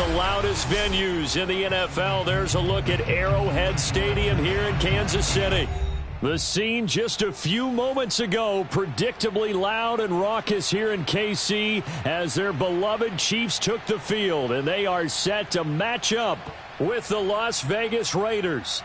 of the loudest venues in the NFL. There's a look at Arrowhead Stadium here in Kansas City. The scene just a few moments ago, predictably loud and raucous here in KC as their beloved Chiefs took the field, and they are set to match up with the Las Vegas Raiders.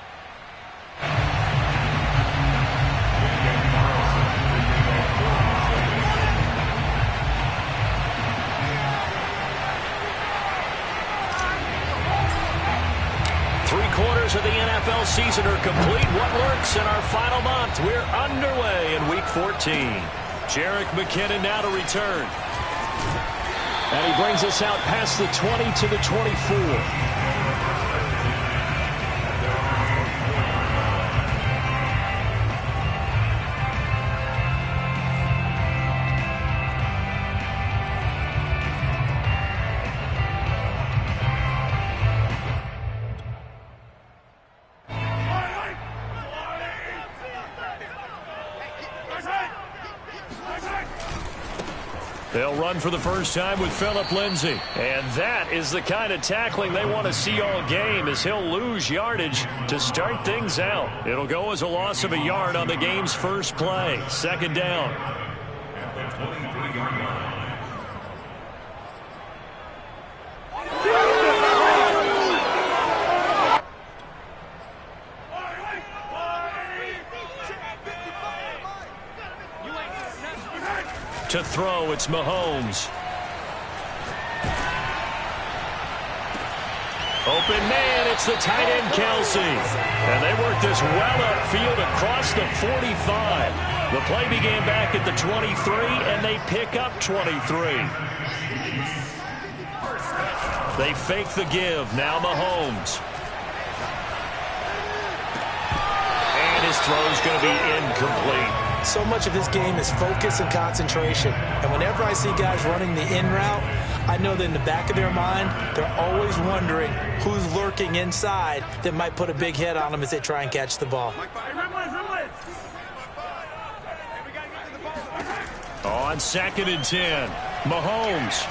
Of the NFL season are complete. What works in our final month? We're underway in Week 14. Jerick McKinnon now to return. And he brings us out past the 20 to the 24. They'll run for the first time with Phillip Lindsay. And that is the kind of tackling they want to see all game, as he'll lose yardage to start things out. It'll go as a loss of a yard on the game's first play. Second down. At the 23-yard line. To throw, it's Mahomes. Open man, it's the tight end Kelsey. And they work this well upfield across the 45. The play began back at the 23, and they pick up 23. They fake the give, now Mahomes. And his throw's going to be incomplete. So much of his game is focus and concentration. And whenever I see guys running the in route, I know that in the back of their mind, they're always wondering who's lurking inside that might put a big hit on them as they try and catch the ball. On 2nd and 10, Mahomes.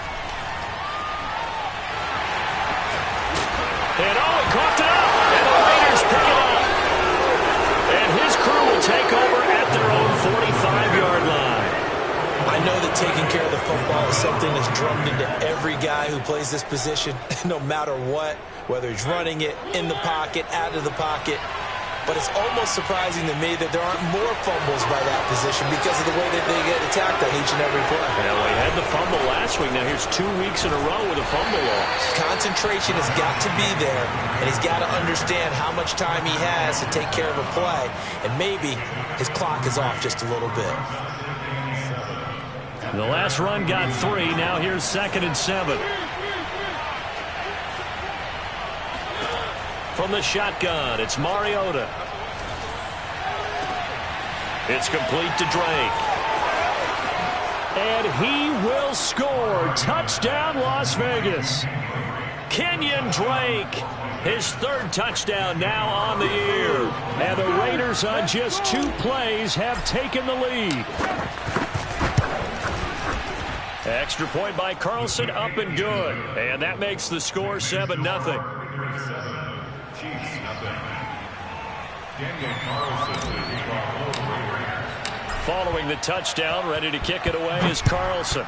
And he caught it up, and the Raiders pick it up. And his crew will take over at their own 45-yard line. I know that taking care of the football is something that's drummed into every guy who plays this position, no matter what, whether he's running it, in the pocket, out of the pocket. But it's almost surprising to me that there aren't more fumbles by that position because of the way that they get attacked on each and every play. Well, he had the fumble last week. Now here's 2 weeks in a row with a fumble loss. Concentration has got to be there, and he's got to understand how much time he has to take care of a play. And maybe his clock is off just a little bit. The last run got 3. Now here's 2nd and 7. From the shotgun, it's Mariota. It's complete to Drake. And he will score. Touchdown, Las Vegas. Kenyon Drake, his 3rd touchdown now on the year. And the Raiders on just 2 plays have taken the lead. Extra point by Carlson, up and good. And that makes the score 7-0. Following the touchdown, ready to kick it away is Carlson.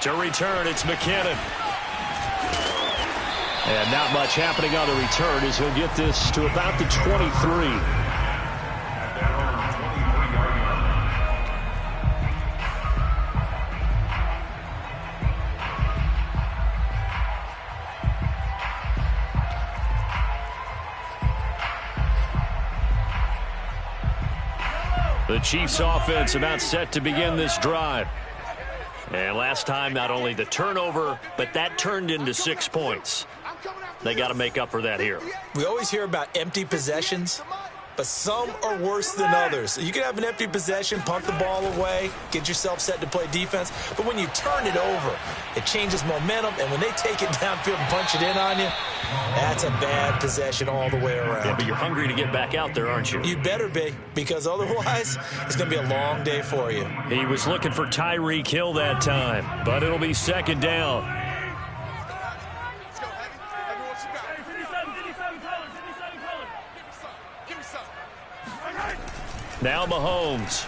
To return, it's McKinnon. And not much happening on the return as he'll get this to about the 23. The Chiefs offense about set to begin this drive. And last time, not only the turnover, but that turned into 6 points. They got to make up for that here. We always hear about empty possessions. but some are worse than others. You can have an empty possession, punt the ball away, get yourself set to play defense, but when you turn it over, it changes momentum, and when they take it downfield and punch it in on you, that's a bad possession all the way around. Yeah, but you're hungry to get back out there, aren't you? You better be, because otherwise it's going to be a long day for you. He was looking for Tyreek Hill that time, but it'll be second down. Now Mahomes.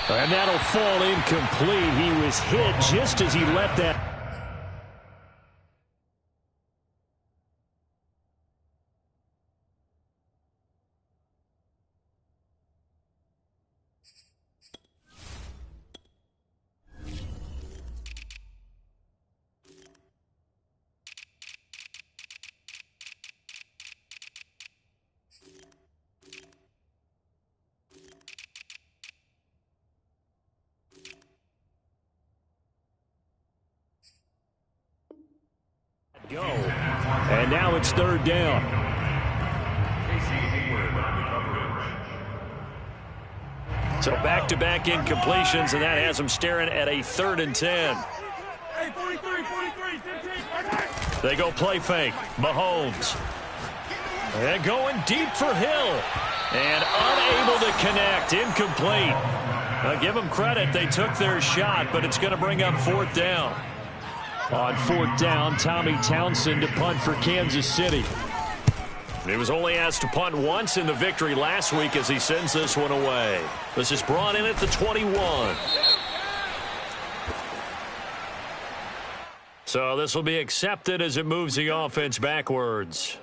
And that'll fall incomplete. He was hit just as he let that. Go. And now it's third down. So back-to-back incompletions, and that has them staring at a 3rd and 10. They go play fake. Mahomes. And going deep for Hill. And unable to connect. Incomplete. Give them credit. They took their shot, but it's going to bring up 4th down. On 4th down, Tommy Townsend to punt for Kansas City. He was only asked to punt once in the victory last week as he sends this one away. This is brought in at the 21. So this will be accepted as it moves the offense backwards.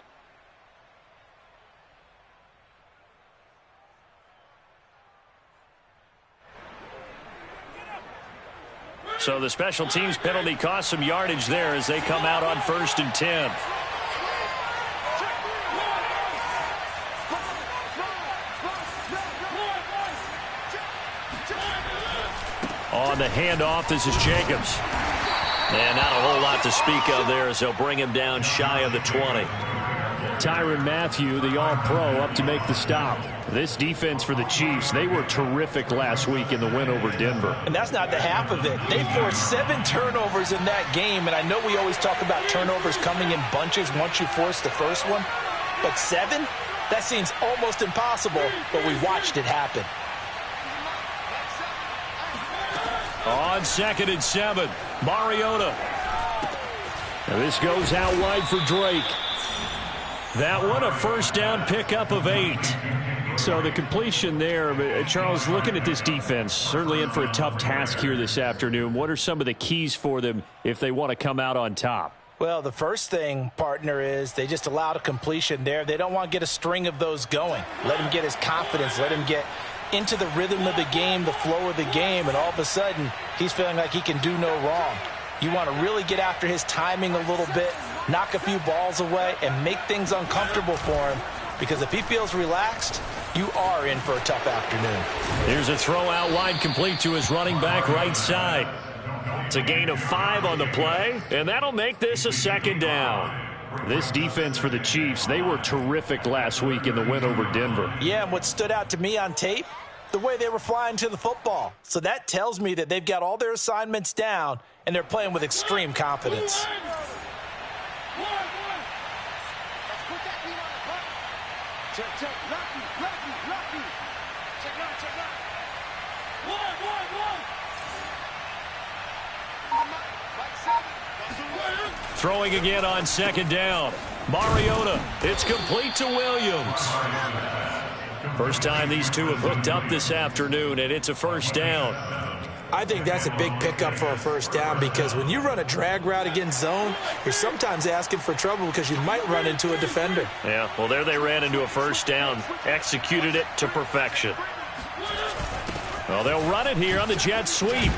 So the special teams penalty cost some yardage there as they come out on 1st and 10. On the handoff, this is Jacobs. And not a whole lot to speak of there as they'll bring him down shy of the 20. Tyrann Mathieu, the All-Pro, up to make the stop. This defense for the Chiefs, they were terrific last week in the win over Denver. And that's not the half of it. They forced 7 turnovers in that game, and I know we always talk about turnovers coming in bunches once you force the first one, but 7? That seems almost impossible, but we watched it happen. On 2nd and 7, Mariota. Now this goes out wide for Drake. That one, a 1st down pickup of 8. So the completion there, Charles, looking at this defense, certainly in for a tough task here this afternoon. What are some of the keys for them if they want to come out on top? Well, the first thing, partner, is they just allowed a completion there. They don't want to get a string of those going. Let him get his confidence. Let him get into the rhythm of the game, the flow of the game, and all of a sudden, he's feeling like he can do no wrong. You want to really get after his timing a little bit, knock a few balls away, and make things uncomfortable for him, because if he feels relaxed, you are in for a tough afternoon. Here's a throw out wide, complete to his running back right side. It's a gain of 5 on the play, and that'll make this a 2nd down. This defense for the Chiefs, they were terrific last week in the win over Denver. Yeah, and what stood out to me on tape, the way they were flying to the football. So that tells me that they've got all their assignments down, and they're playing with extreme confidence. Throwing again on 2nd down. Mariota, it's complete to Williams. First time these two have hooked up this afternoon, and it's a 1st down. I think that's a big pickup for a 1st down, because when you run a drag route against zone, you're sometimes asking for trouble because you might run into a defender. Yeah, well, there they ran into a 1st down, executed it to perfection. Well, they'll run it here on the jet sweep.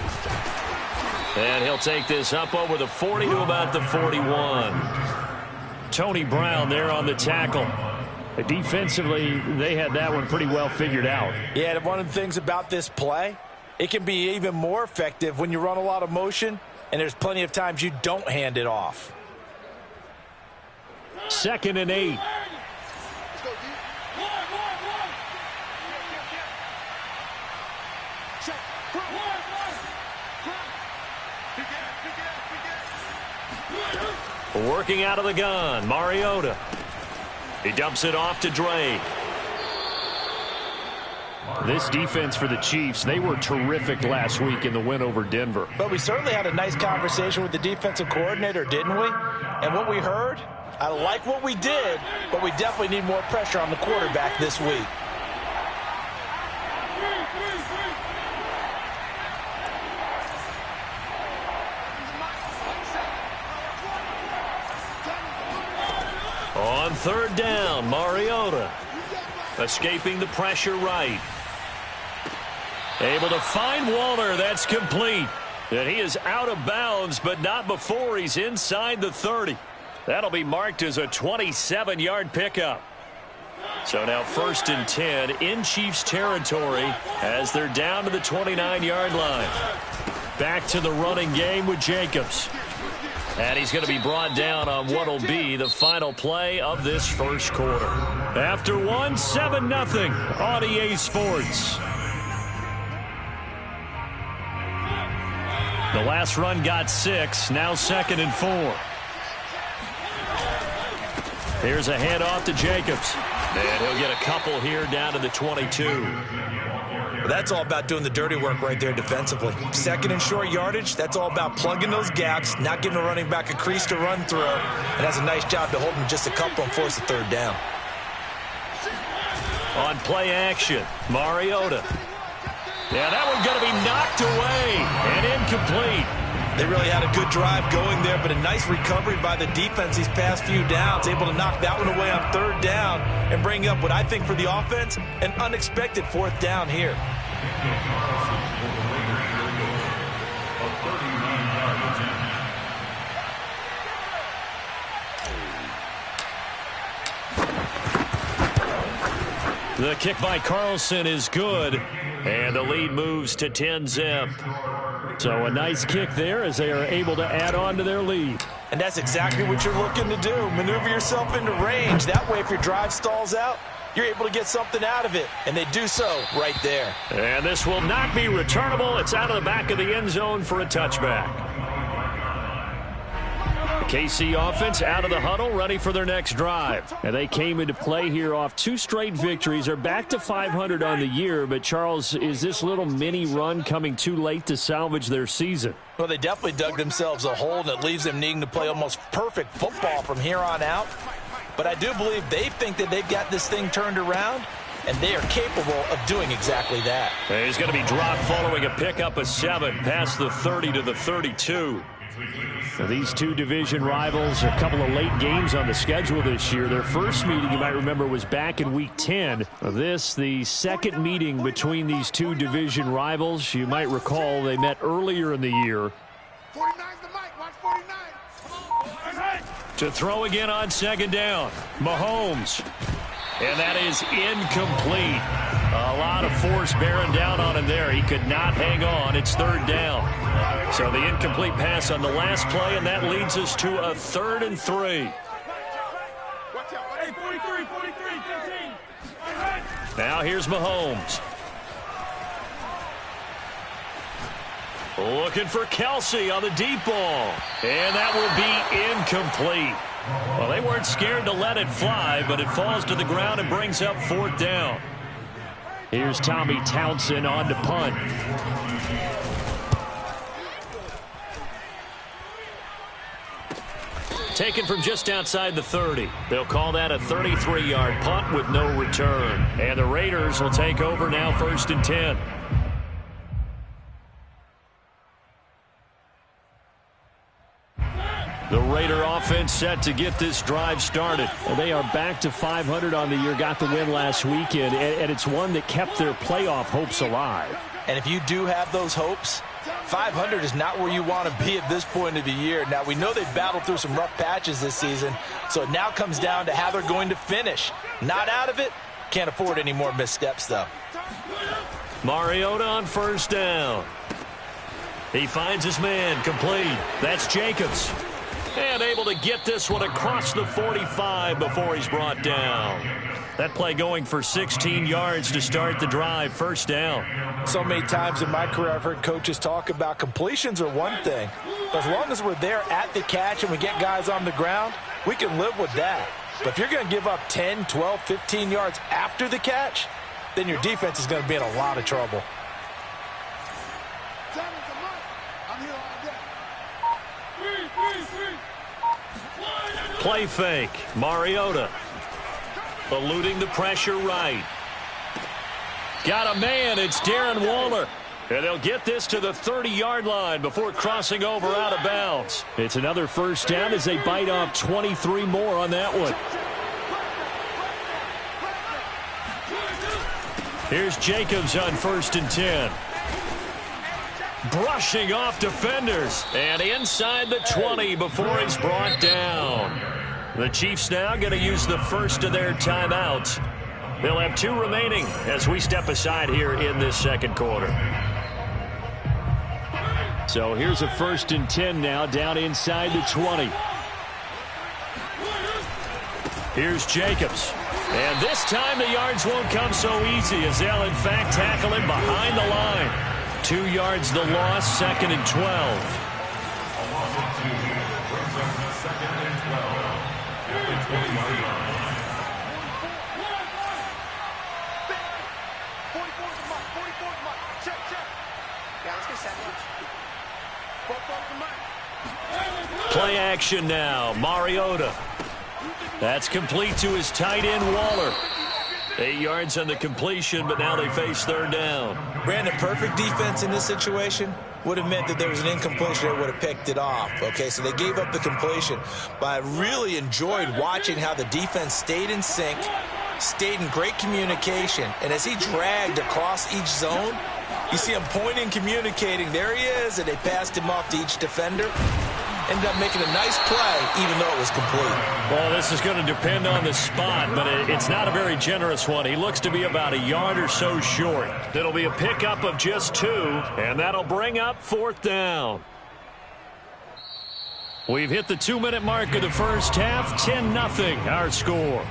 And he'll take this up over the 40 to about the 41. Tony Brown there on the tackle. Defensively, they had that one pretty well figured out. Yeah, and one of the things about this play, it can be even more effective when you run a lot of motion, and there's plenty of times you don't hand it off. 2nd and 8. Working out of the gun, Mariota. He dumps it off to Drake. This defense for the Chiefs, they were terrific last week in the win over Denver. But we certainly had a nice conversation with the defensive coordinator, didn't we? And what we heard, I like what we did, but we definitely need more pressure on the quarterback this week. On 3rd down, Mariota escaping the pressure right. Able to find Waller. That's complete. And he is out of bounds, but not before he's inside the 30. That'll be marked as a 27-yard pickup. So now 1st and 10 in Chiefs territory as they're down to the 29-yard line. Back to the running game with Jacobs. And he's going to be brought down on what will be the final play of this first quarter. After 7-0 on EA Sports. The last run got 6, now 2nd and 4. Here's a handoff to Jacobs. And he'll get a couple here down to the 22. That's all about doing the dirty work right there defensively. 2nd and short yardage, that's all about plugging those gaps, not giving a running back a crease to run through, and that's a nice job to hold him just a couple and force the 3rd down. On play action, Mariota. Yeah, that one's going to be knocked away and incomplete. They really had a good drive going there, but a nice recovery by the defense these past few downs, able to knock that one away on 3rd down and bring up what I think for the offense, an unexpected 4th down here. The kick by Carlson is good, and the lead moves to 10-zip. So a nice kick there as they are able to add on to their lead. And that's exactly what you're looking to do. Maneuver yourself into range. That way, if your drive stalls out, you're able to get something out of it. And they do so right there. And this will not be returnable. It's out of the back of the end zone for a touchback. KC offense out of the huddle, ready for their next drive. And they came into play here off 2 straight victories. They're back to 500 on the year. But, Charles, is this little mini run coming too late to salvage their season? Well, they definitely dug themselves a hole, and it leaves them needing to play almost perfect football from here on out. But I do believe they think that they've got this thing turned around, and they are capable of doing exactly that. He's going to be dropped following a pickup of 7 past the 30 to the 32. So these two division rivals, a couple of late games on the schedule this year. Their first meeting, you might remember, was back in Week 10. This, the second meeting between these two division rivals. You might recall they met earlier in the year. 49's the mic. Watch 49. To throw again on 2nd down. Mahomes. And that is incomplete. A lot of force bearing down on him there. He could not hang on. It's 3rd down. So the incomplete pass on the last play, and that leads us to a 3rd and 3. Hey, 43, 15. Now here's Mahomes. Looking for Kelsey on the deep ball. And that will be incomplete. Well, they weren't scared to let it fly, but it falls to the ground and brings up 4th down. Here's Tommy Townsend on to punt. Taken from just outside the 30. They'll call that a 33-yard punt with no return. And the Raiders will take over now 1st and 10. The Raider offense set to get this drive started. They are back to 500 on the year, got the win last weekend, and it's one that kept their playoff hopes alive. And if you do have those hopes, 500 is not where you want to be at this point of the year. Now, we know they've battled through some rough patches this season, so it now comes down to how they're going to finish. Not out of it. Can't afford any more missteps, though. Mariota on 1st down. He finds his man complete. That's Jacobs. And able to get this one across the 45 before he's brought down. That play going for 16 yards to start the drive, first down. So many times in my career I've heard coaches talk about completions are one thing. As long as we're there at the catch and we get guys on the ground, we can live with that. But if you're going to give up 10, 12, 15 yards after the catch, then your defense is going to be in a lot of trouble. Play fake. Mariota eluding the pressure right. Got a man. It's Darren Waller. And they'll get this to the 30-yard line before crossing over out of bounds. It's another first down as they bite off 23 more on that one. Here's Jacobs on 1st and 10. Brushing off defenders. And inside the 20 before he's brought down. The Chiefs now going to use the first of their timeouts. They'll have 2 remaining as we step aside here in this second quarter. So here's a 1st and 10 now down inside the 20. Here's Jacobs. And this time the yards won't come so easy as they'll in fact tackle him behind the line. 2 yards the loss, 2nd and 12. Play action now. Mariota. That's complete to his tight end, Waller. 8 yards on the completion, but now they face 3rd down. Brandon, perfect defense in this situation would have meant that there was an incompletion. They would have picked it off. Okay, so they gave up the completion. But I really enjoyed watching how the defense stayed in sync, stayed in great communication. And as he dragged across each zone, you see him pointing, communicating. There he is, and they passed him off to each defender. Ended up making a nice play, even though it was complete. Well, this is going to depend on the spot, but it's not a very generous one. He looks to be about a yard or so short. It'll be a pickup of just 2, and that'll bring up 4th down. We've hit the 2-minute mark of the first half. 10-0 our score.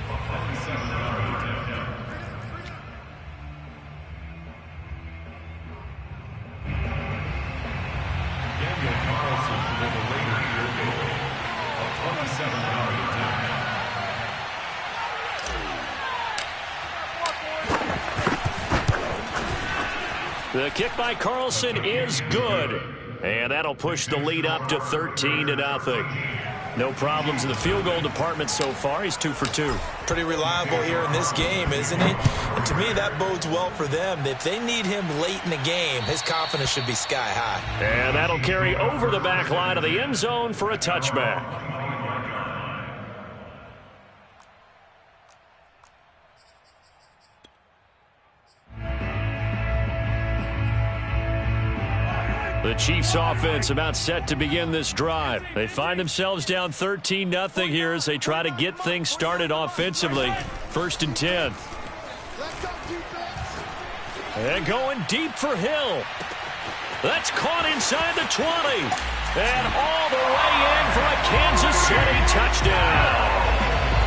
The kick by Carlson is good. And that'll push the lead up to 13-0. No problems in the field goal department so far. He's 2 for 2. Pretty reliable here in this game, isn't he? And to me, that bodes well for them. If they need him late in the game, his confidence should be sky high. And that'll carry over the back line of the end zone for a touchback. The Chiefs offense about set to begin this drive. They find themselves down 13-0 here as they try to get things started offensively. 1st and 10. And going deep for Hill. That's caught inside the 20. And all the way in for a Kansas City touchdown.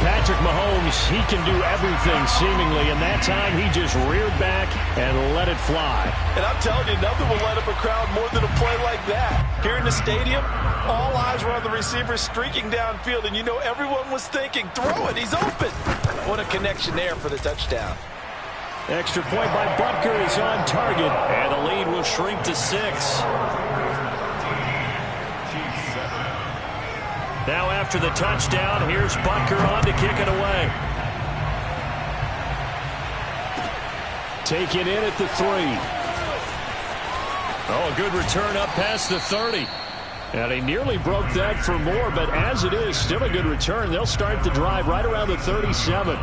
Patrick Mahomes, he can do everything seemingly, and that time he just reared back and let it fly. And I'm telling you, nothing will light up a crowd more than a play like that. Here in the stadium, all eyes were on the receiver streaking downfield, and you know everyone was thinking, throw it, he's open. What a connection there for the touchdown. Extra point by Butker is on target, and the lead will shrink to 6. Now after the touchdown, here's Butker on to kick it away. Taken in at the 3. Oh, a good return up past the 30. And he nearly broke that for more, but as it is, still a good return. They'll start the drive right around the 37.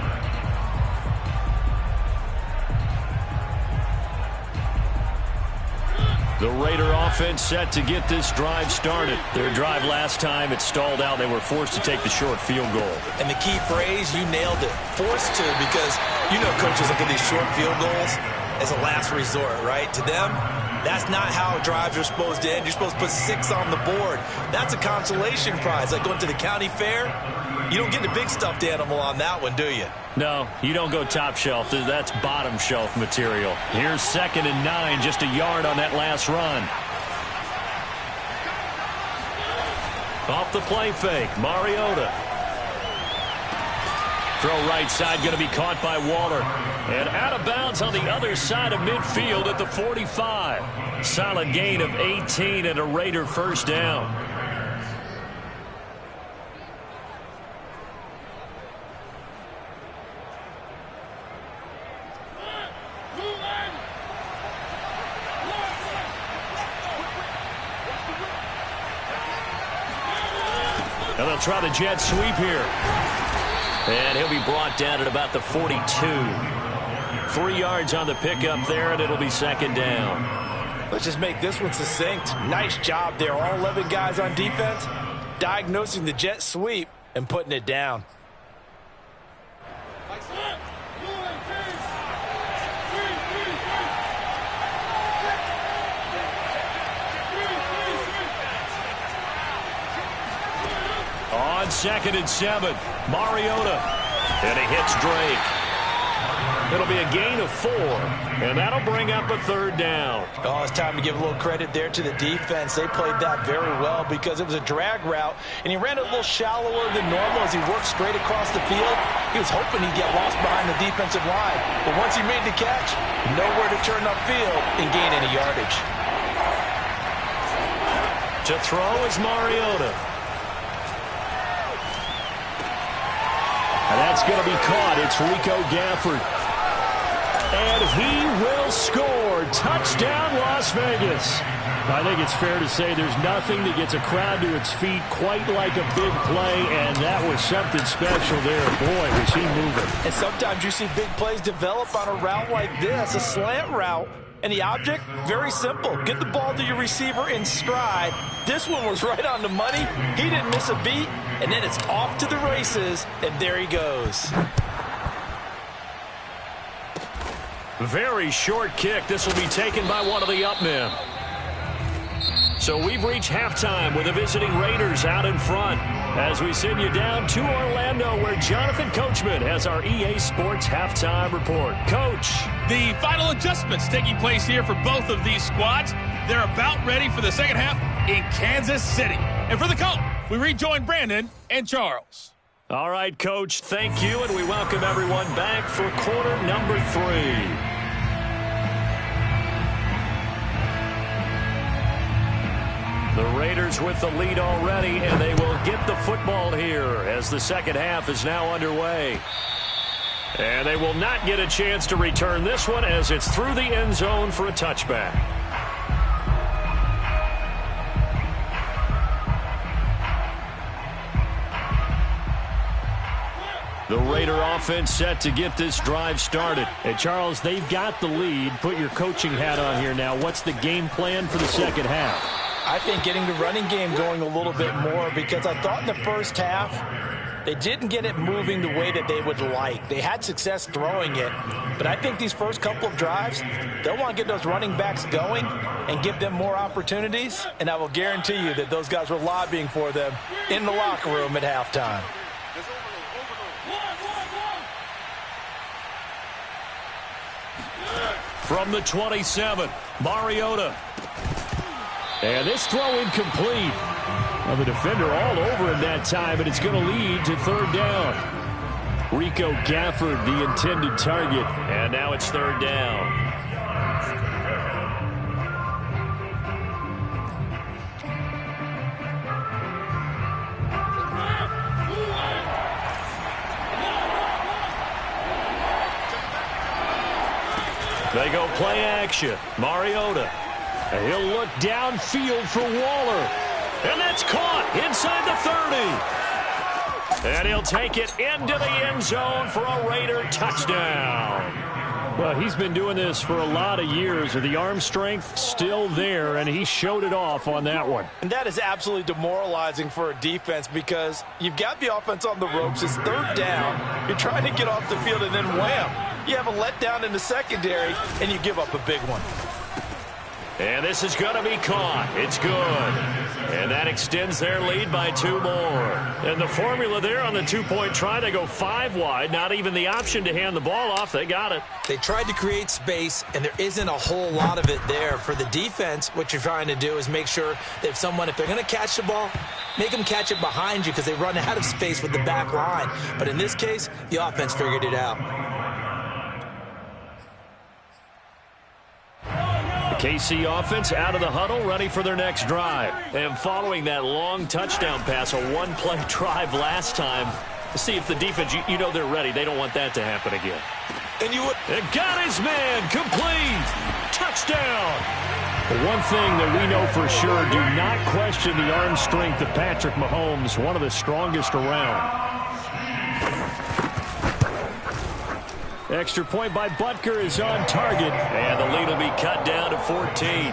The Raider offense set to get this drive started. Their drive last time, it stalled out. They were forced to take the short field goal. And the key phrase, you nailed it. Forced to, because you know coaches look at these short field goals as a last resort, right? To them, that's not how drives are supposed to end. You're supposed to put 6 on the board. That's a consolation prize. Like going to the county fair, you don't get the big stuffed animal on that one, do you? No, you don't go top shelf. That's bottom shelf material. Here's 2nd and 9, just a yard on that last run. Off the play fake, Mariota. Throw right side, going to be caught by Waller. And out of bounds on the other side of midfield at the 45. Solid gain of 18 and a Raider first down. And they'll try the jet sweep here. And he'll be brought down at about the 42. 3 yards on the pickup there, and it'll be 2nd down. Let's just make this one succinct. Nice job there. All 11 guys on defense diagnosing the jet sweep and putting it down. On 2nd and 7, Mariota. And he hits Drake. It'll be a gain of 4, and that'll bring up a 3rd down. Oh, it's time to give a little credit there to the defense. They played that very well because it was a drag route, and he ran it a little shallower than normal as he worked straight across the field. He was hoping he'd get lost behind the defensive line, but once he made the catch, nowhere to turn upfield and gain any yardage. To throw is Mariota. And that's going to be caught. It's Rico Gafford. And he will score. Touchdown, Las Vegas. I think it's fair to say there's nothing that gets a crowd to its feet quite like a big play, and that was something special there. Boy, was he moving. And sometimes you see big plays develop on a route like this, a slant route. And the object, very simple. Get the ball to your receiver in stride. This one was right on the money. He didn't miss a beat. And then it's off to the races, and there he goes. Very short kick. This will be taken by one of the up men. So we've reached halftime with the visiting Raiders out in front as we send you down to Orlando where Jonathan Coachman has our EA Sports halftime report. Coach. The final adjustments taking place here for both of these squads. They're about ready for the second half in Kansas City. And for the call, we rejoin Brandon and Charles. All right, Coach, thank you, and we welcome everyone back for quarter number 3. The Raiders with the lead already, and they will get the football here as the second half is now underway. And they will not get a chance to return this one as it's through the end zone for a touchback. The Raider offense set to get this drive started. And Charles, they've got the lead. Put your coaching hat on here now. What's the game plan for the second half? I think getting the running game going a little bit more because I thought in the first half they didn't get it moving the way that they would like. They had success throwing it, but I think these first couple of drives, they'll want to get those running backs going and give them more opportunities, and I will guarantee you that those guys were lobbying for them in the locker room at halftime. From the 27, Mariota. And this throw incomplete. Well, the defender all over him that time, and it's going to lead to 3rd down. Rico Gafford, the intended target, and now it's 3rd down. They go play action. Mariota. And he'll look downfield for Waller. And that's caught inside the 30. And he'll take it into the end zone for a Raider touchdown. Well, he's been doing this for a lot of years. The arm strength still there, and he showed it off on that one. And that is absolutely demoralizing for a defense because you've got the offense on the ropes. It's third down. You're trying to get off the field, and then wham, you have a letdown in the secondary, and you give up a big one. And this is going to be caught. It's good. And that extends their lead by 2 more. And the formula there on the two-point try, they go 5 wide. Not even the option to hand the ball off. They got it. They tried to create space, and there isn't a whole lot of it there. For the defense, what you're trying to do is make sure that if they're going to catch the ball, make them catch it behind you because they run out of space with the back line. But in this case, the offense figured it out. KC offense out of the huddle, ready for their next drive. And following that long touchdown pass, a one-play drive last time, to see if the defense, you know they're ready. They don't want that to happen again. And got his man, complete, touchdown. The one thing that we know for sure, do not question the arm strength of Patrick Mahomes, one of the strongest around. Extra point by Butker is on target, and the lead will be cut down to 14.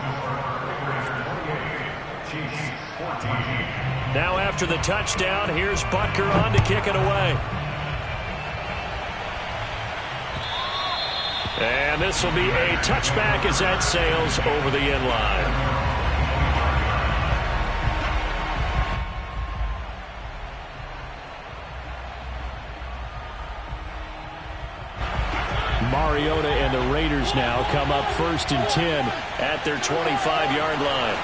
Now after the touchdown, here's Butker on to kick it away. And this will be a touchback as that sails over the end line. Mariota and the Raiders now come up 1st and 10 at their 25-yard line.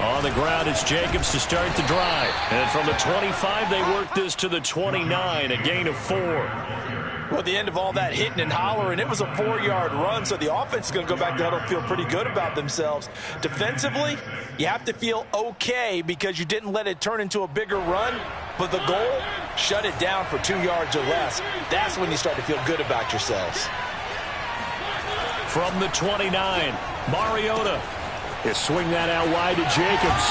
On the ground, it's Jacobs to start the drive. And from the 25, they work this to the 29, a gain of 4. Well, at the end of all that hitting and hollering, it was a 4-yard run, so the offense is going to go back to huddle and feel pretty good about themselves. Defensively, you have to feel okay because you didn't let it turn into a bigger run, but the goal, shut it down for 2 yards or less. That's when you start to feel good about yourselves. From the 29, Mariota. He'll swing that out wide to Jacobs.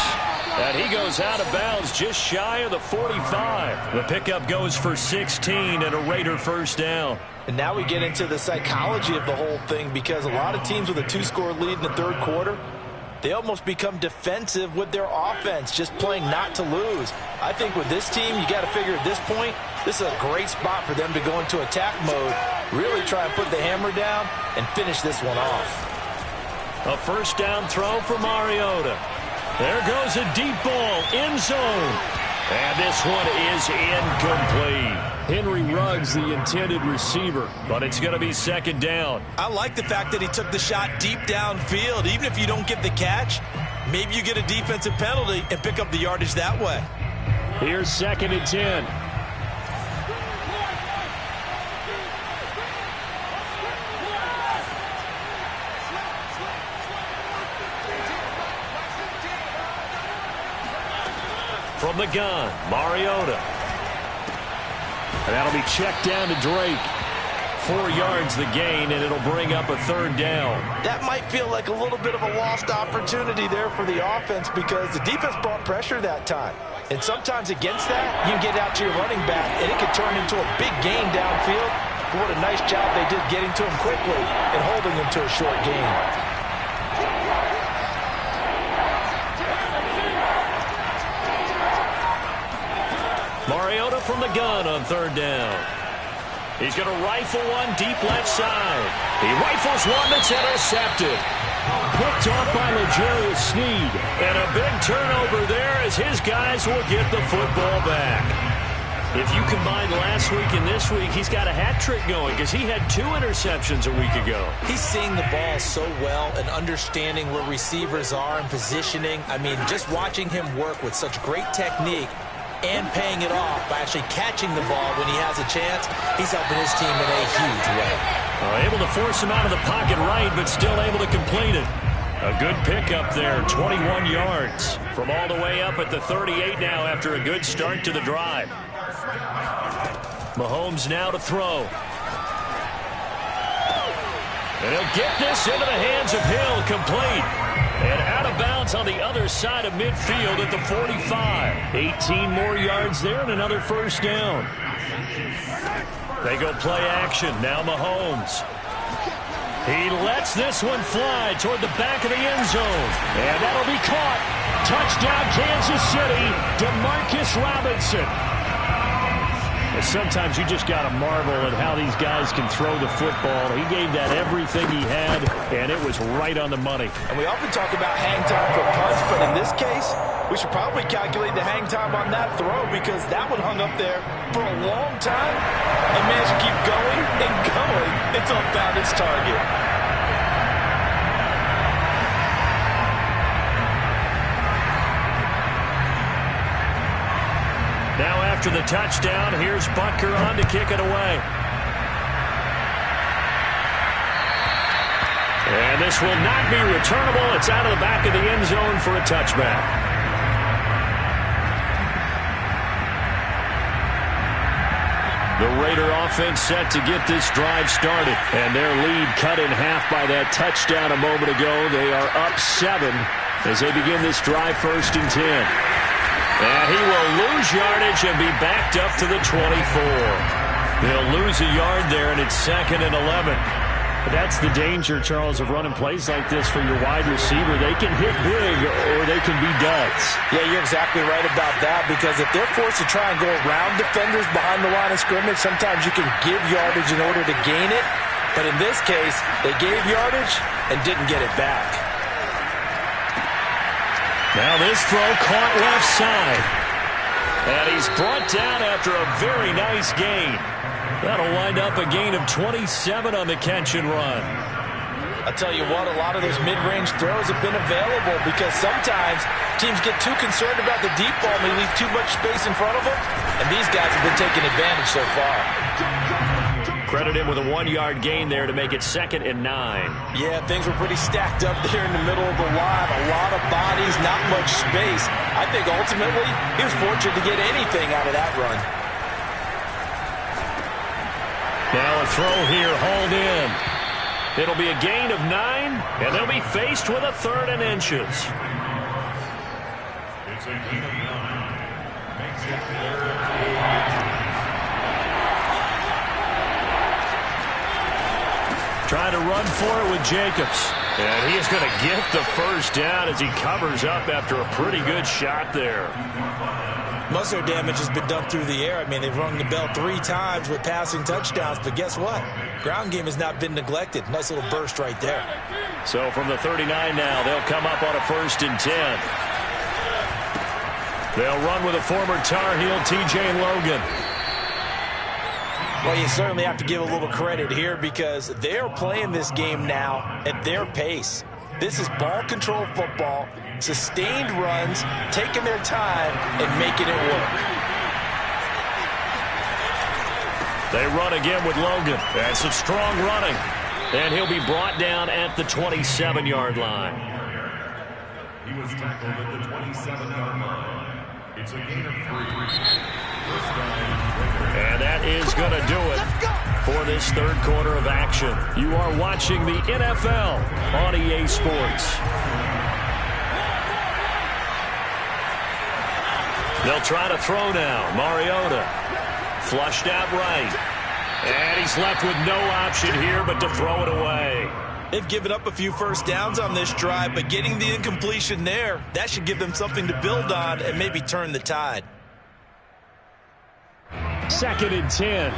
And he goes out of bounds just shy of the 45. The pickup goes for 16 and a Raider first down. And now we get into the psychology of the whole thing because a lot of teams with a 2-score lead in the third quarter, they almost become defensive with their offense, just playing not to lose. I think with this team, you got to figure at this point, this is a great spot for them to go into attack mode, really try and put the hammer down and finish this one off. A first down throw for Mariota. There goes a deep ball, end zone. And this one is incomplete. Henry Ruggs, the intended receiver, but it's going to be second down. I like the fact that he took the shot deep downfield. Even if you don't get the catch, maybe you get a defensive penalty and pick up the yardage that way. Here's 2nd and 10. From the gun, Mariota. And that'll be checked down to Drake. 4 yards the gain, and it'll bring up a third down. That might feel like a little bit of a lost opportunity there for the offense because the defense brought pressure that time. And sometimes against that, you get out to your running back, and it could turn into a big gain downfield. But what a nice job they did getting to him quickly and holding him to a short gain. Mariota from the gun on third down. He's going to rifle one deep left side. He rifles one that's intercepted. Picked off by L'Jarius Sneed. And a big turnover there as his guys will get the football back. If you combine last week and this week, he's got a hat trick going because he had 2 interceptions a week ago. He's seeing the ball so well and understanding where receivers are and positioning. I mean, just watching him work with such great technique and paying it off by actually catching the ball when he has a chance, he's helping his team in a huge way. Able to force him out of the pocket right, but still able to complete it. A good pickup there, 21 yards from all the way up at the 38 now after a good start to the drive. Mahomes now to throw. And he'll get this into the hands of Hill, complete. And out of of bounds on the other side of midfield at the 45. 18 more yards there and another first down. They go play action. Now Mahomes. He lets this one fly toward the back of the end zone. And that'll be caught. Touchdown, Kansas City. Demarcus Robinson. Sometimes you just got to marvel at how these guys can throw the football. He gave that everything he had, and it was right on the money. And we often talk about hang time for punts, but in this case, we should probably calculate the hang time on that throw because that one hung up there for a long time and managed to keep going and going until it found its target. Now after the touchdown, here's Butker on to kick it away. And this will not be returnable. It's out of the back of the end zone for a touchback. The Raider offense set to get this drive started. And their lead cut in half by that touchdown a moment ago. They are up 7 as they begin this drive 1st and 10. And he will lose yardage and be backed up to the 24. They'll lose a yard there, and it's 2nd and 11. That's the danger, Charles, of running plays like this for your wide receiver. They can hit big or they can be duds. Yeah, you're exactly right about that because if they're forced to try and go around defenders behind the line of scrimmage, sometimes you can give yardage in order to gain it. But in this case, they gave yardage and didn't get it back. Now this throw caught left side. And he's brought down after a very nice gain. That'll wind up a gain of 27 on the catch and run. I'll tell you what, a lot of those mid-range throws have been available because sometimes teams get too concerned about the deep ball and they leave too much space in front of them. And these guys have been taking advantage so far. Credit him with a 1-yard gain there to make it 2nd and 9. Yeah, things were pretty stacked up there in the middle of the line. A lot of bodies, not much space. I think ultimately he was fortunate to get anything out of that run. Now a throw here, hauled in. It'll be a gain of 9, and they'll be faced with a 3rd and inches. It's a gain of 9. Makes it 3rd and 8. Trying to run for it with Jacobs. And he is going to get the first down as he covers up after a pretty good shot there. Most of their damage has been done through the air. I mean, they've rung the bell 3 times with passing touchdowns, but guess what? Ground game has not been neglected. Nice little burst right there. So from the 39 now, they'll come up on a 1st and 10. They'll run with a former Tar Heel, T.J. Logan. Well, you certainly have to give a little credit here because they're playing this game now at their pace. This is ball control football, sustained runs, taking their time and making it work. They run again with Logan. That's some strong running. And he'll be brought down at the 27-yard line. He was tackled at the 27-yard line. It's a gain of 3. And that is going to do it for this 3rd quarter of action. You are watching the NFL on EA Sports. They'll try to throw now. Mariota flushed out right. And he's left with no option here but to throw it away. They've given up a few first downs on this drive, but getting the incompletion there, that should give them something to build on and maybe turn the tide. 2nd and 10.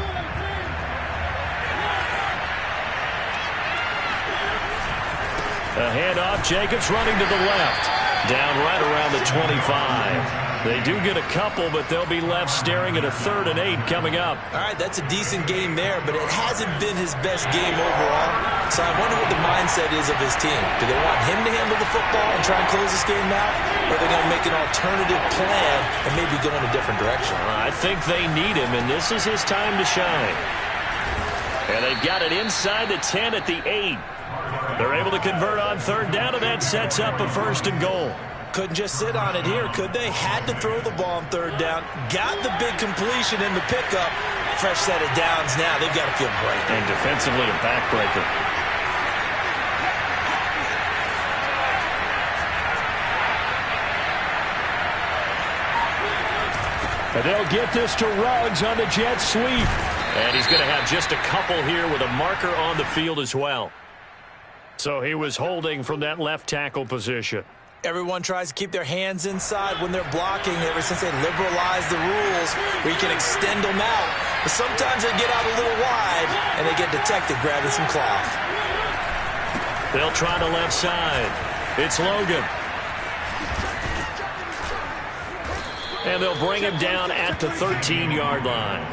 A handoff. Jacobs running to the left. Down right around the 25. They do get a couple, but they'll be left staring at a 3rd and 8 coming up. All right, that's a decent game there, but it hasn't been his best game overall. So I wonder what the mindset is of his team. Do they want him to handle the football and try and close this game out? Or are they going to make an alternative plan and maybe go in a different direction? I think they need him, and this is his time to shine. And they've got it inside the 10 at the 8. They're able to convert on 3rd down, and that sets up a 1st and goal. Couldn't just sit on it here, could they? Had to throw the ball on 3rd down. Got the big completion in the pickup. Fresh set of downs now. They've got to feel great. And defensively a backbreaker. And they'll get this to Ruggs on the jet sweep. And he's going to have just a couple here with a marker on the field as well. So he was holding from that left tackle position. Everyone tries to keep their hands inside when they're blocking ever since they liberalized the rules where you can extend them out. But sometimes they get out a little wide and they get detected grabbing some cloth. They'll try the left side. It's Logan. And they'll bring him down at the 13-yard line.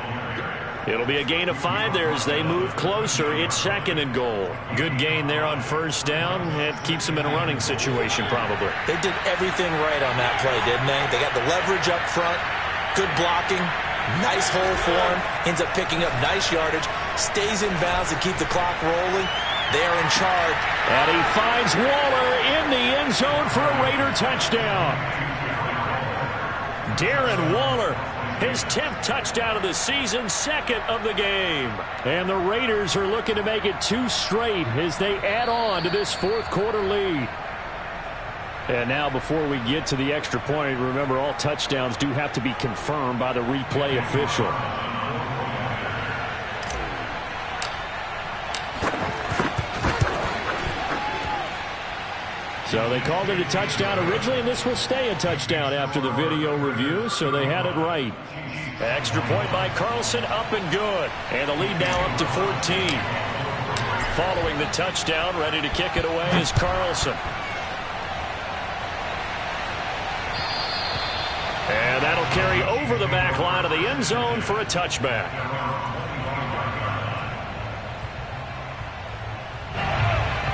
It'll be a gain of 5 there as they move closer. It's 2nd and goal. Good gain there on first down. It keeps them in a running situation probably. They did everything right on that play, didn't they? They got the leverage up front, good blocking, nice hole for him, ends up picking up nice yardage, stays in bounds to keep the clock rolling. They're in charge. And he finds Waller in the end zone for a Raider touchdown. Darren Waller, his 10th touchdown of the season, 2nd of the game. And the Raiders are looking to make it 2 straight as they add on to this 4th quarter lead. And now before we get to the extra point, remember all touchdowns do have to be confirmed by the replay official. So they called it a touchdown originally, and this will stay a touchdown after the video review, so they had it right. Extra point by Carlson, up and good. And the lead now up to 14. Following the touchdown, ready to kick it away is Carlson. And that'll carry over the back line of the end zone for a touchback.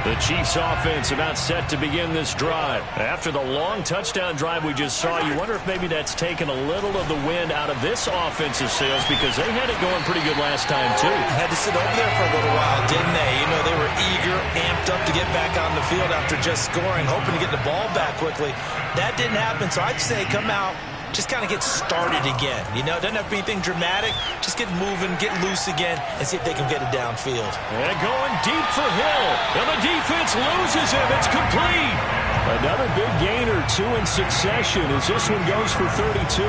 The Chiefs offense about set to begin this drive. After the long touchdown drive we just saw, you wonder if maybe that's taken a little of the wind out of this offensive sails because they had it going pretty good last time too. Had to sit over there for a little while, didn't they? You know, they were eager, amped up to get back on the field after just scoring, hoping to get the ball back quickly. That didn't happen, so I'd say come out, just kind of get started again. You know, it doesn't have to be anything dramatic. Just get moving, get loose again, and see if they can get it downfield. And going deep for Hill. And the defense loses him. It's complete. Another big gain or 2 in succession as this one goes for 32.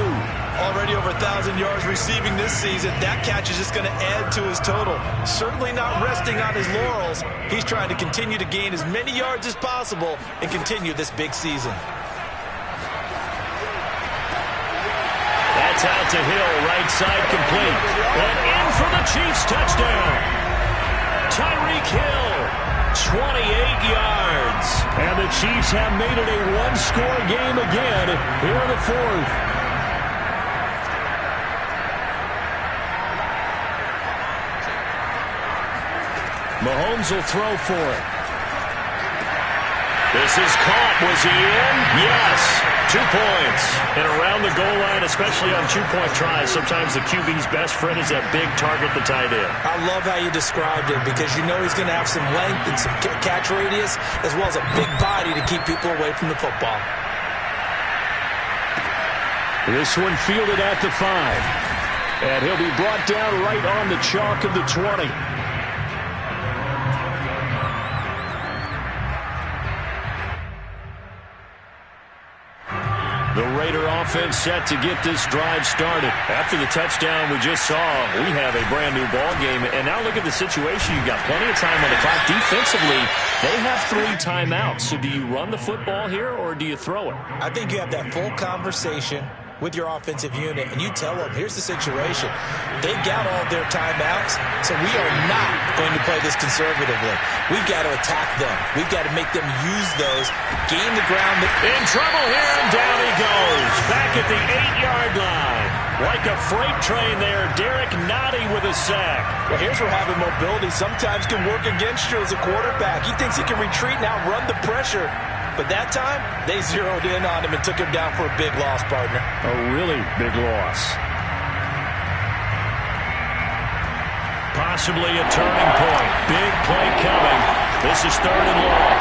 Already over 1,000 yards receiving this season. That catch is just going to add to his total. Certainly not resting on his laurels. He's trying to continue to gain as many yards as possible and continue this big season. That's out to Hill, right side complete. And in for the Chiefs touchdown. Tyreek Hill, 28 yards. And the Chiefs have made it a 1-score game again here in the 4th. Mahomes will throw for it. This is caught. Was he in? Yes. 2 points. And around the goal line, especially on 2-point tries, sometimes the QB's best friend is that big target, the tight end. I love how you described it because you know he's going to have some length and some catch radius as well as a big body to keep people away from the football. This one fielded at the 5. And he'll be brought down right on the chalk of the 20. The Raider offense set to get this drive started. After the touchdown we just saw, we have a brand new ball game. And now look at the situation. You've got plenty of time on the clock. Defensively, they have 3 timeouts. So do you run the football here or do you throw it? I think you have that full conversation with your offensive unit, and you tell them, here's the situation. They've got all their timeouts, so we are not going to play this conservatively. We've got to attack them. We've got to make them use those, gain the ground. In trouble here, and down he goes. Back at the 8-yard line. Like a freight train there, Derek Nottie with a sack. Well, here's where having mobility sometimes can work against you as a quarterback. He thinks he can retreat and outrun the pressure. But that time, they zeroed in on him and took him down for a big loss, partner. A really big loss. Possibly a turning point. Big play coming. This is 3rd and long.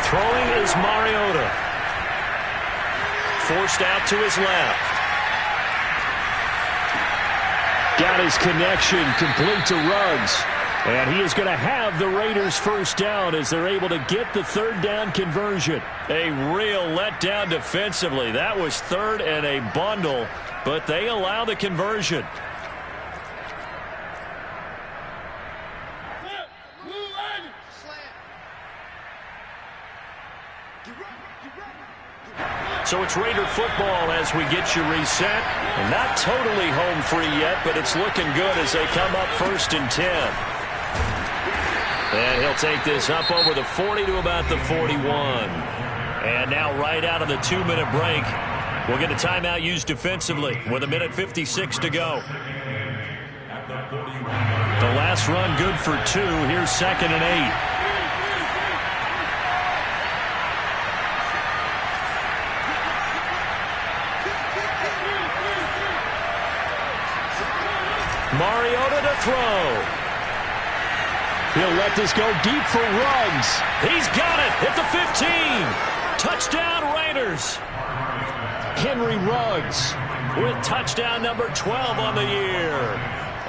Throwing is Mariota. Forced out to his left. Got his connection complete to Ruggs. And he is going to have the Raiders first down as they're able to get the third down conversion. A real letdown defensively. That was third and a bundle, but they allow the conversion. So it's Raider football as we get you reset. And not totally home free yet, but it's looking good as they come up 1st and 10. And he'll take this up over the 40 to about the 41. And now right out of the 2-minute break, we'll get a timeout used defensively with 1:56 to go. The last run good for 2. Here's 2nd and 8. Mariota to throw. He'll let this go deep for Ruggs. He's got it at the 15. Touchdown Raiders. Henry Ruggs with touchdown number 12 on the year.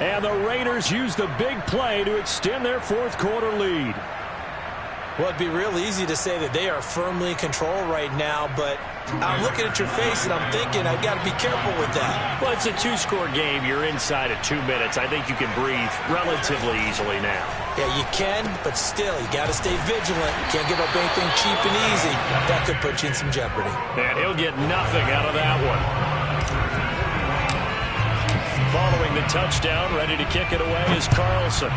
And the Raiders use the big play to extend their fourth quarter lead. Well, it'd be real easy to say that they are firmly in control right now, but I'm looking at your face and I'm thinking I've got to be careful with that. Well, it's a 2-score game. You're inside at 2 minutes. I think you can breathe relatively easily now. Yeah, you can, but still, you got to stay vigilant. Can't give up anything cheap and easy. That could put you in some jeopardy. And he'll get nothing out of that one. Following the touchdown, ready to kick it away is Carlson.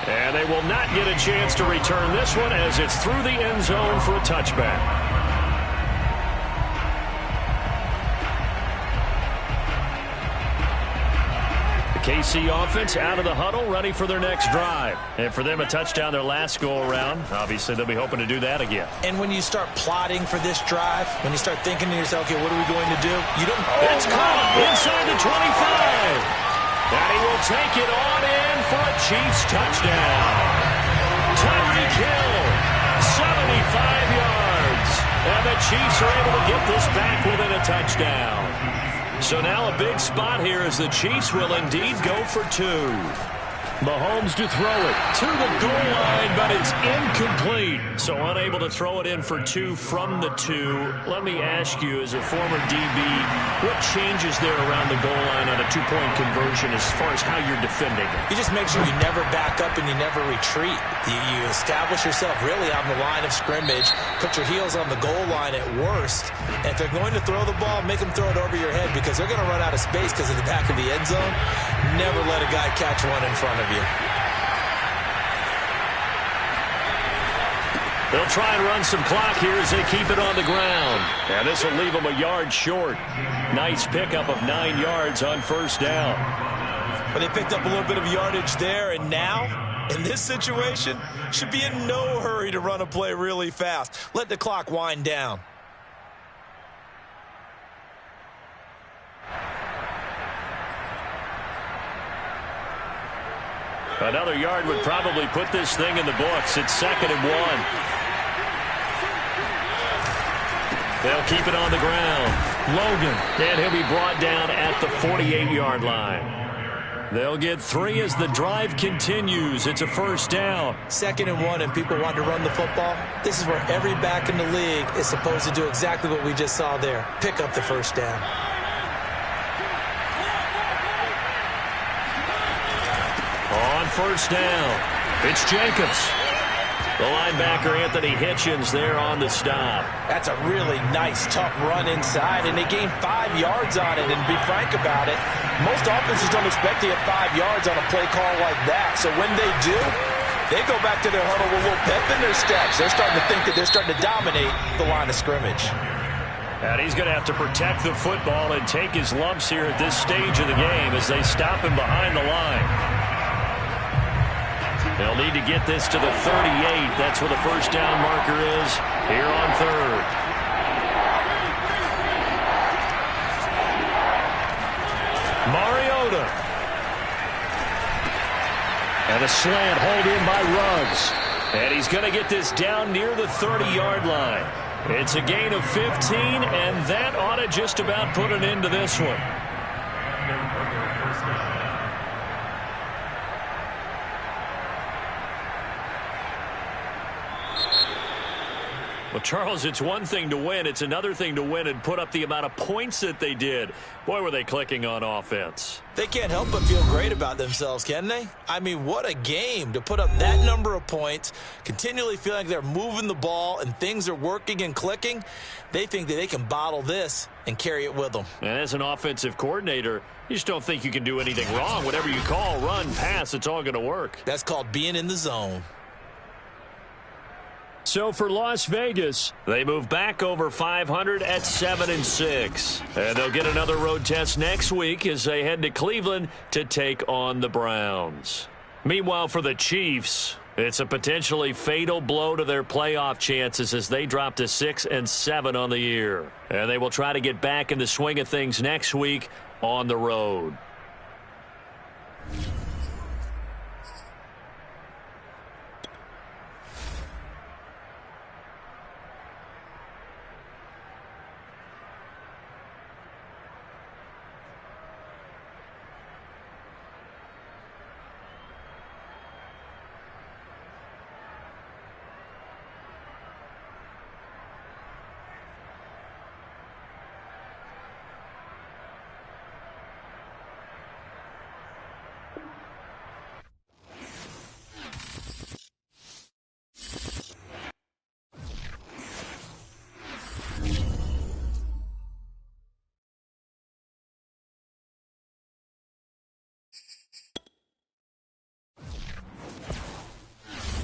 And they will not get a chance to return this one as it's through the end zone for a touchback. KC offense out of the huddle, ready for their next drive. And for them, a touchdown their last go-around. Obviously, they'll be hoping to do that again. And when you start plotting for this drive, when you start thinking to yourself, okay, what are we going to do? You don't... It's caught inside the 25. And he will take it on in for a Chiefs touchdown. Tyreek Hill, 75 yards. And the Chiefs are able to get this back within a touchdown. So now a big spot here as the Chiefs will indeed go for 2. Mahomes to throw it to the goal line, but it's incomplete. So unable to throw it in for 2 from the 2. Let me ask you, as a former DB, what changes there around the goal line on a 2-point conversion as far as how you're defending it? You just make sure you never back up and you never retreat. You establish yourself really on the line of scrimmage, put your heels on the goal line at worst. And if they're going to throw the ball, make them throw it over your head because they're going to run out of space because of the back of the end zone. Never let a guy catch one in front of you. They'll try and run some clock here as they keep it on the ground. And this will leave them a yard short. Nice pickup of 9 yards on first down. But they picked up a little bit of yardage there, and now, in this situation, should be in no hurry to run a play really fast. Let the clock wind down. Another yard would probably put this thing in the books. It's 2nd and 1. They'll keep it on the ground. Logan, and he'll be brought down at the 48-yard line. They'll get 3 as the drive continues. It's a first down. 2nd and 1, and people want to run the football. This is where every back in the league is supposed to do exactly what we just saw there. Pick up the first down. On first down, it's Jacobs. The linebacker, Anthony Hitchens, there on the stop. That's a really nice, tough run inside, and they gained 5 yards on it. And to be frank about it, most offenses don't expect to get 5 yards on a play call like that. So when they do, they go back to their huddle with a little pep in their steps. They're starting to think that they're starting to dominate the line of scrimmage. And he's going to have to protect the football and take his lumps here at this stage of the game as they stop him behind the line. They'll need to get this to the 38. That's where the first down marker is here on 3rd. Mariota. And a slant hold in by Ruggs. And he's going to get this down near the 30-yard line. It's a gain of 15, and that ought to just about put an end to this one. Well, Charles, it's one thing to win. It's another thing to win and put up the amount of points that they did. Boy, were they clicking on offense. They can't help but feel great about themselves, can they? I mean, what a game to put up that number of points, continually feeling like they're moving the ball and things are working and clicking. They think that they can bottle this and carry it with them. And as an offensive coordinator, you just don't think you can do anything wrong. Whatever you call, run, pass, it's all going to work. That's called being in the zone. So for Las Vegas, they move back over 500 at 7-6. And they'll get another road test next week as they head to Cleveland to take on the Browns. Meanwhile, for the Chiefs, it's a potentially fatal blow to their playoff chances as they drop to 6-7 on the year. And they will try to get back in the swing of things next week on the road.